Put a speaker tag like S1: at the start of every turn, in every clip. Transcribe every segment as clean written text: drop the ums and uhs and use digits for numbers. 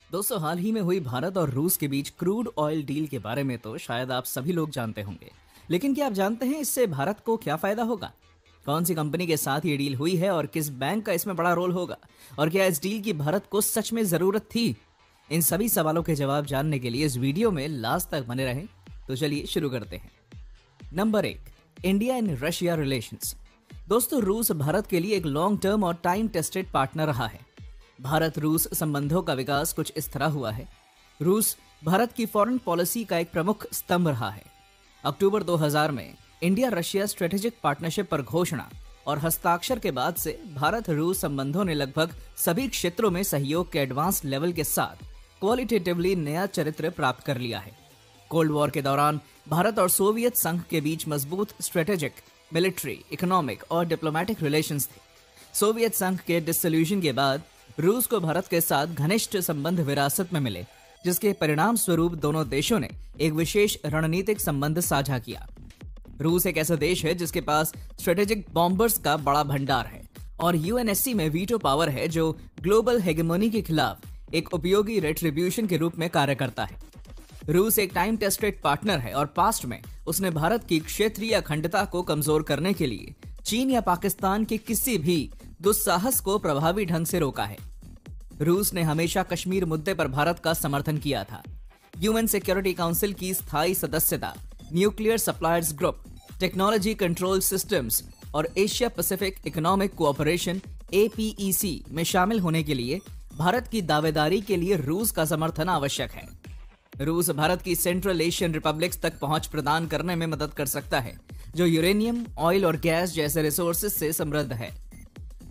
S1: दोस्तों, हाल ही में हुई भारत और रूस के बीच क्रूड ऑयल डील के बारे में तो शायद आप सभी लोग जानते होंगे। लेकिन क्या आप जानते हैं इससे भारत को क्या फायदा होगा? कौन सी कंपनी के साथ ये डील हुई है और किस बैंक का इसमें बड़ा रोल होगा? और क्या इस डील की भारत को सच में जरूरत थी? इन सभी सवालों के जवाब जानने के लिए इस वीडियो में लास्ट तक बने रहें। तो चलिए शुरू करते हैं। Number 1, India and Russia relations. दोस्तों, रूस भारत के लिए एक लॉन्ग टर्म और टाइम टेस्टेड पार्टनर रहा है। भारत रूस संबंधों का विकास कुछ इस तरह हुआ है। रूस भारत की फॉरेन पॉलिसी का एक प्रमुख स्तंभ रहा है। अक्टूबर 2000 में इंडिया रशिया स्ट्रेटेजिक पार्टनरशिप पर घोषणा और हस्ताक्षर के बाद से भारत रूस संबंधों ने लगभग सभी क्षेत्रों में सहयोग के एडवांस लेवल के साथ क्वालिटेटिवली नया चरित्र प्राप्त कर लिया है। कोल्ड वॉर के दौरान भारत और सोवियत संघ के बीच मजबूत स्ट्रेटेजिक, मिलिट्री, इकोनॉमिक और डिप्लोमेटिक रिलेशंस थे। सोवियत संघ के डिसोल्यूशन के बाद रूस को भारत के साथ घनिष्ठ संबंध विरासत में मिले, जिसके परिणाम स्वरूप दोनों देशों ने एक विशेष रणनीतिक संबंध साझा किया। रूस एक ऐसा देश है जिसके पास स्ट्रेटेजिक बॉम्बर्स का बड़ा भंडार है और यूएनएससी में वीटो पावर है, जो ग्लोबल हेगेमोनी के खिलाफ एक उपयोगी रेट्रिब्यूशन के रूप में कार्य करता है। रूस एक टाइम टेस्टेड पार्टनर है और पास्ट में उसने भारत की क्षेत्रीय अखंडता को कमजोर करने के लिए चीन या पाकिस्तान के किसी भी दुस्साहस को प्रभावी ढंग से रोका है। रूस ने हमेशा कश्मीर मुद्दे पर भारत का समर्थन किया था। यूएन सिक्योरिटी काउंसिल की स्थायी सदस्यता, nuclear suppliers group, technology control systems और Asia Pacific economic cooperation APEC में शामिल होने के लिए भारत की दावेदारी के लिए रूस का समर्थन आवश्यक है। रूस भारत की सेंट्रल एशियन रिपब्लिक्स तक पहुंच प्रदान करने में मदद कर सकता है, जो यूरेनियम, ऑयल और गैस जैसे रिसोर्सेज से समृद्ध है।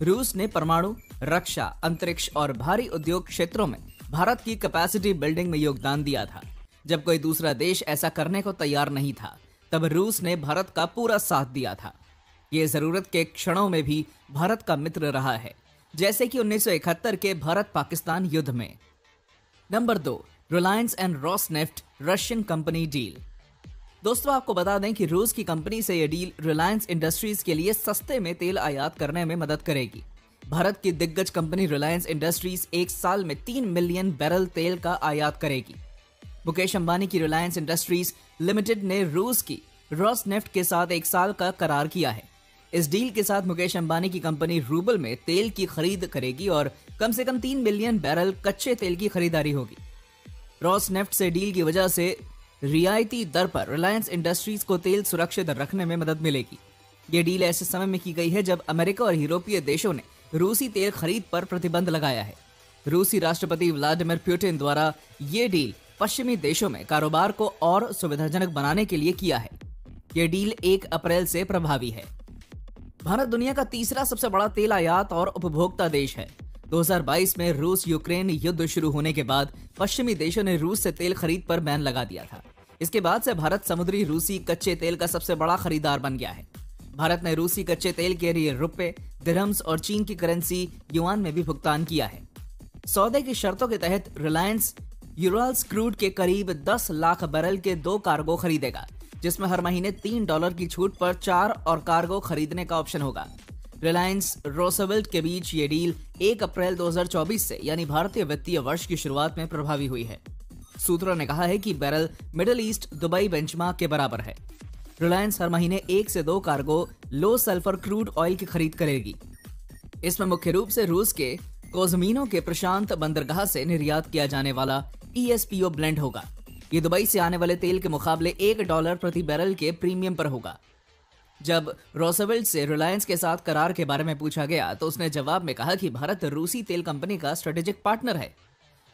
S1: रूस ने परमाणु, रक्षा, अंतरिक्ष और भारी उद्योग क्षेत्रों में भारत की कैपेसिटी बिल्डिंग में योगदान दिया था। जब कोई दूसरा देश ऐसा करने को तैयार नहीं था, तब रूस ने भारत का पूरा साथ दिया था। ये जरूरत के क्षणों में भी भारत का मित्र रहा है, जैसे कि 1971 के भारत पाकिस्तान युद्ध में। Number 2, Reliance and Rosneft Russian company deal. दोस्तों, आपको बता दें कि रूस की कंपनी से यह डील रिलायंस इंडस्ट्रीज के लिए सस्ते में तेल आयात करने में मदद करेगी। भारत की दिग्गज कंपनी रिलायंस इंडस्ट्रीज एक साल में 3 मिलियन बैरल तेल का आयात करेगी। मुकेश अंबानी की रिलायंस इंडस्ट्रीज लिमिटेड ने रूस की रॉसनेफ्ट के साथ एक साल का करार किया है। इस डील के साथ मुकेश अंबानी की कंपनी रूबल में तेल की खरीद करेगी और कम से कम 3 मिलियन बैरल कच्चे तेल की खरीदारी होगी। रॉसनेफ्ट से डील की वजह से रियायती दर पर रिलायंस इंडस्ट्रीज को तेल सुरक्षित रखने में मदद मिलेगी। ये डील ऐसे समय में की गई है जब अमेरिका और यूरोपीय देशों ने रूसी तेल खरीद पर प्रतिबंध लगाया है। रूसी राष्ट्रपति व्लादिमीर पुतिन द्वारा ये डील पश्चिमी देशों में कारोबार को और सुविधाजनक बनाने के लिए किया है। ये डील 1 अप्रैल से प्रभावी है। भारत दुनिया का तीसरा सबसे बड़ा तेल आयात और उपभोक्ता देश है। 2022 में रूस यूक्रेन युद्ध शुरू होने के बाद पश्चिमी देशों ने रूस से तेल खरीद पर बैन लगा दिया था। इसके बाद से भारत समुद्री रूसी कच्चे तेल का सबसे बड़ा खरीदार बन गया है। भारत ने रूसी कच्चे तेल के लिए रुपए, दिरहम्स और चीन की करेंसी युआन में भी भुगतान किया है। सौदे की शर्तों के तहत रिलायंस यूराल्स क्रूड के करीब 10 लाख बैरल के 2 कार्गो खरीदेगा, जिसमें हर महीने $3 की छूट पर 4 और कार्गो खरीदने का ऑप्शन होगा। रिलायंस रोसवेल्ट के बीच ये डील 1 अप्रैल 2024 से यानी भारतीय वित्तीय वर्ष की शुरुआत में प्रभावी हुई है। सूत्रों ने कहा है कि barrel middle east Dubai benchmark के बराबर है। रिलायंस हर महीने 1 से 2 कार्गो लो सल्फर क्रूड ऑयल की खरीद करेगी। इसमें मुख्य रूप से रूस के कोज़मिनो के प्रशांत बंदरगाह से निर्यात किया जाने वाला ESPO ब्लेंड होगा। ये दुबई से आने वाले तेल के मुकाबले $1 प्रति बैरल के प्रीमियम पर होगा। जब रोसवेल्ट से रिलायंस के साथ करार के बारे में पूछा गया तो उसने जवाब में कहा कि भारत रूसी तेल कंपनी का स्ट्रेटेजिक पार्टनर है।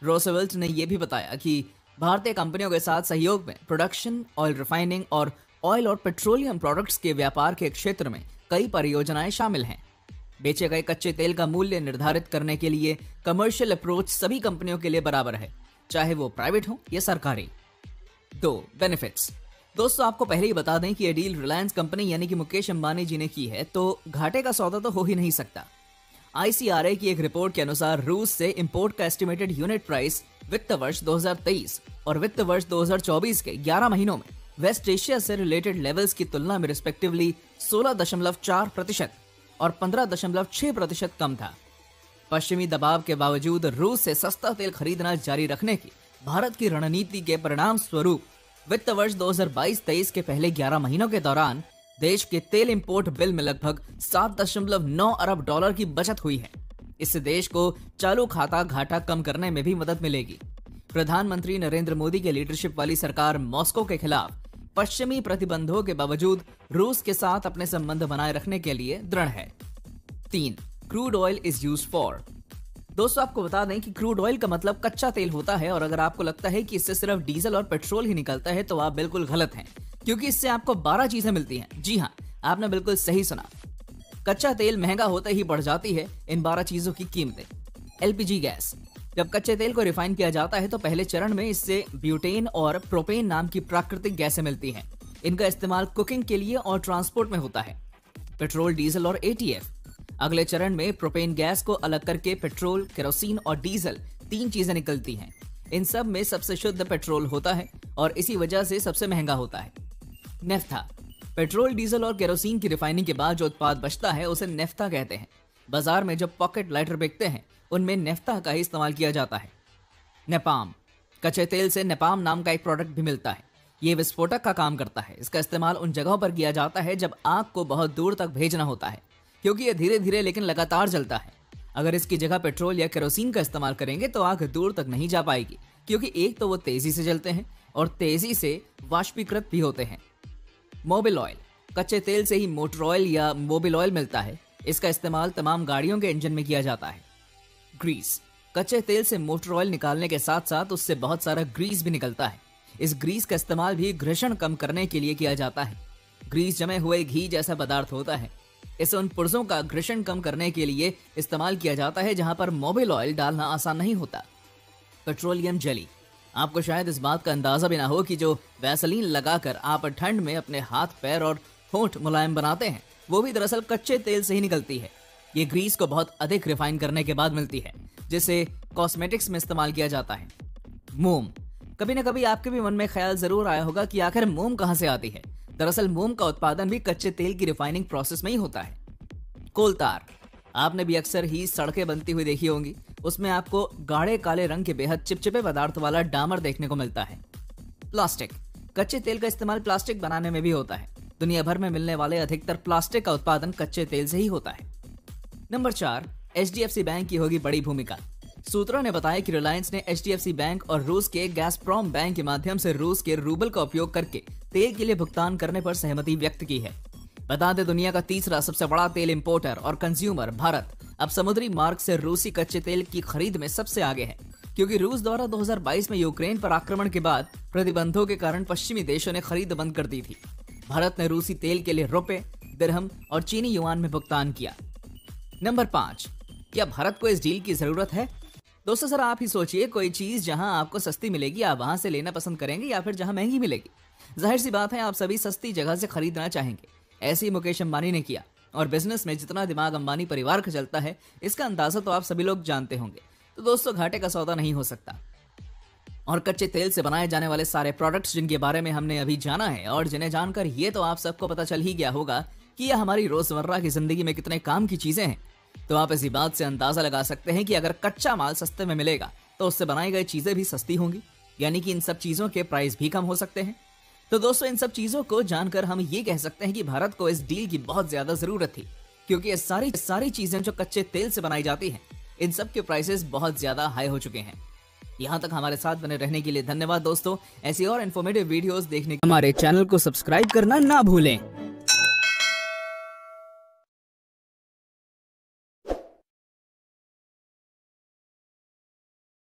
S1: रोसवेल्ट ने यह भी बताया कि भारतीय कंपनियों के साथ सहयोग में प्रोडक्शन, ऑयल रिफाइनिंग और ऑयल और पेट्रोलियम प्रोडक्ट्स के व्यापार के क्षेत्र में कई परियोजनाएं शामिल हैं। बेचे गए कच्चे तेल का मूल्य निर्धारित करने के लिए कमर्शियल अप्रोच सभी कंपनियों के लिए बराबर है, चाहे वो प्राइवेट हो या सरकारी। 2, बेनिफिट्स। दोस्तों, आपको पहले ही बता दें कि यह डील रिलायंस कंपनी यानी कि मुकेश अंबानी जी ने की है, तो घाटे का सौदा तो हो ही नहीं सकता। ICRA की एक रिपोर्ट के अनुसार रूस से इंपोर्ट का एस्टिमेटेड यूनिट प्राइस वित्त वर्ष 2023 और वित्त वर्ष 2024 के 11 महीनों में वेस्ट एशिया से रिलेटेड लेवल्स की तुलना में रिस्पेक्टिवली 16.4% और 15.6% कम था। पश्चिमी दबाव के बावजूद रूस से सस्ता तेल खरीदना जारी रखने की भारत की रणनीति के परिणाम स्वरूप वित्त वर्ष 2022-23 के पहले 11 महीनों के दौरान देश के तेल इंपोर्ट बिल में लगभग 7.9 अरब डॉलर की बचत हुई है। इससे देश को चालू खाता घाटा कम करने में भी मदद मिलेगी। प्रधानमंत्री नरेंद्र मोदी के लीडरशिप वाली सरकार मॉस्को के खिलाफ पश्चिमी प्रतिबंधों के बावजूद रूस के साथ अपने संबंध बनाए रखने के लिए दृढ़ है। 3. Crude oil is used for. दोस्तों, आपको बता दें कि क्रूड ऑयल का मतलब कच्चा तेल होता है, और अगर आपको लगता है कि इससे सिर्फ डीजल और पेट्रोल ही निकलता है तो आप बिल्कुल गलत हैं, क्योंकि इससे आपको 12 चीजें मिलती हैं। जी हाँ, आपने बिल्कुल सही सुना। कच्चा तेल महंगा होते ही बढ़ जाती है इन 12 चीजों की कीमतें। LPG gas. जब कच्चे तेल को रिफाइन किया जाता है तो पहले चरण में इससे ब्यूटेन और प्रोपेन नाम की प्राकृतिक गैसें मिलती हैं। इनका इस्तेमाल कुकिंग के लिए और ट्रांसपोर्ट में होता है। पेट्रोल, डीजल और एटीएफ। अगले चरण में प्रोपेन गैस को अलग करके पेट्रोल, केरोसिन और डीजल 3 चीजें निकलती हैं। इन सब में सबसे शुद्ध पेट्रोल होता है और इसी वजह से सबसे महंगा होता है। नेफ्था। पेट्रोल, डीजल और केरोसिन की रिफाइनिंग के बाद जो उत्पाद बचता है उसे नेफ्था कहते हैं। बाजार में जो पॉकेट लाइटर बिकते हैं उनमें नेफ्था का ही इस्तेमाल किया जाता है। नेपाम। कच्चे तेल से नेपाम नाम का एक प्रोडक्ट भी मिलता है। ये विस्फोटक का काम करता है। इसका इस्तेमाल उन जगहों पर किया जाता है जब आग को बहुत दूर तक भेजना होता है, क्योंकि ये धीरे धीरे लेकिन लगातार जलता है। अगर इसकी जगह पेट्रोल या केरोसिन का इस्तेमाल करेंगे तो आग दूर तक नहीं जा पाएगी, क्योंकि एक तो वो तेजी से जलते हैं और तेजी से वाष्पीकृत भी होते हैं। Mobil oil. कच्चे तेल से ही मोटर ऑयल या मोबिल ऑयल मिलता है। इसका इस्तेमाल तमाम गाड़ियों के इंजन में किया जाता है। ग्रीस। कच्चे तेल से मोटर ऑयल निकालने के साथ साथ उससे बहुत सारा ग्रीस भी निकलता है। इस ग्रीस का इस्तेमाल भी घर्षण कम करने के लिए किया जाता है। ग्रीस जमे हुए घी जैसा पदार्थ होता है। इसे उन पुर्जों का घर्षण कम करने के लिए इस्तेमाल किया जाता है जहां पर मोबिल ऑयल डालना आसान नहीं होता। Petroleum jelly. आपको शायद इस बात का अंदाजा भी ना हो कि जो वैसलीन लगाकर आप ठंड में अपने हाथ, पैर और होंठ मुलायम बनाते हैं, वो भी दरअसल कच्चे तेल से ही निकलती है। ये ग्रीस को बहुत अधिक रिफाइन करने के बाद मिलती है, जिसे कॉस्मेटिक्स में इस्तेमाल किया जाता है। मोम। कभी ना कभी आपके भी मन में ख्याल जरूर आया होगा कि आखिर मोम कहां से आती है। दरअसल मोम का उत्पादन भी कच्चे तेल की रिफाइनिंग प्रोसेस में ही होता है। कोलतार। आपने भी अक्सर ही सड़कें बनती हुई देखी होंगी। उसमें आपको गाढ़े काले रंग के बेहद चिपचिपे पदार्थ वाला डामर देखने को मिलता है। प्लास्टिक। कच्चे तेल का इस्तेमाल प्लास्टिक बनाने में भी होता है। दुनिया भर में मिलने वाले अधिकतर प्लास्टिक का उत्पादन कच्चे तेल से ही होता है। नंबर 4, एचडीएफसी बैंक की होगी बड़ी भूमिका। सूत्रों ने बताया कि रिलायंस ने एचडीएफसी बैंक और रूस के गैसप्रोम बैंक के माध्यम से रूस के रूबल का उपयोग करके तेल के लिए भुगतान करने पर सहमति व्यक्त की है। बता दें, दुनिया का तीसरा सबसे बड़ा तेल इंपोर्टर और कंज्यूमर भारत अब समुद्री मार्ग से रूसी कच्चे तेल की खरीद में सबसे आगे है, क्योंकि रूस द्वारा 2022 में यूक्रेन पर आक्रमण के बाद प्रतिबंधों के कारण पश्चिमी देशों ने खरीद बंद कर दी थी। भारत ने रूसी तेल के लिए रुपए, दिरहम और चीनी युआन में भुगतान किया। नंबर 5, क्या भारत को इस डील की जरूरत है? दोस्तों, सर आप ही सोचिए, कोई चीज जहां आपको सस्ती मिलेगी आप वहां से लेना पसंद करेंगे या फिर जहां महंगी मिलेगी? जाहिर सी बात है, आप सभी सस्ती जगह से खरीदना चाहेंगे। ऐसे ही मुकेश अंबानी ने किया, और बिजनेस में जितना दिमाग अंबानी परिवार का चलता है इसका अंदाजा तो आप सभी लोग जानते होंगे। तो दोस्तों, घाटे का सौदा नहीं हो सकता। और कच्चे तेल से बनाए जाने वाले सारे प्रोडक्ट्स जिनके बारे में हमने अभी जाना है और जिन्हें जानकर ये तो आप सबको पता चल ही गया होगा कि यह हमारी रोजमर्रा की जिंदगी में कितने काम की चीजें हैं, तो आप इसी बात से अंदाजा लगा सकते हैं कि अगर कच्चा माल सस्ते में मिलेगा तो उससे बनाई गई चीजें भी सस्ती होंगी, यानी कि इन सब चीजों के प्राइस भी कम हो सकते हैं। तो दोस्तों, इन सब चीजों को जानकर हम ये कह सकते हैं कि भारत को इस डील की बहुत ज्यादा जरूरत थी, क्योंकि ये सारी चीजें जो कच्चे तेल से बनाई जाती हैं, इन सब के प्राइसेस बहुत ज्यादा हाई हो चुके हैं। यहाँ तक हमारे साथ बने रहने के लिए धन्यवाद दोस्तों। ऐसी और इन्फॉर्मेटिव वीडियोस देखने के हमारे चैनल को सब्सक्राइब करना ना भूलें।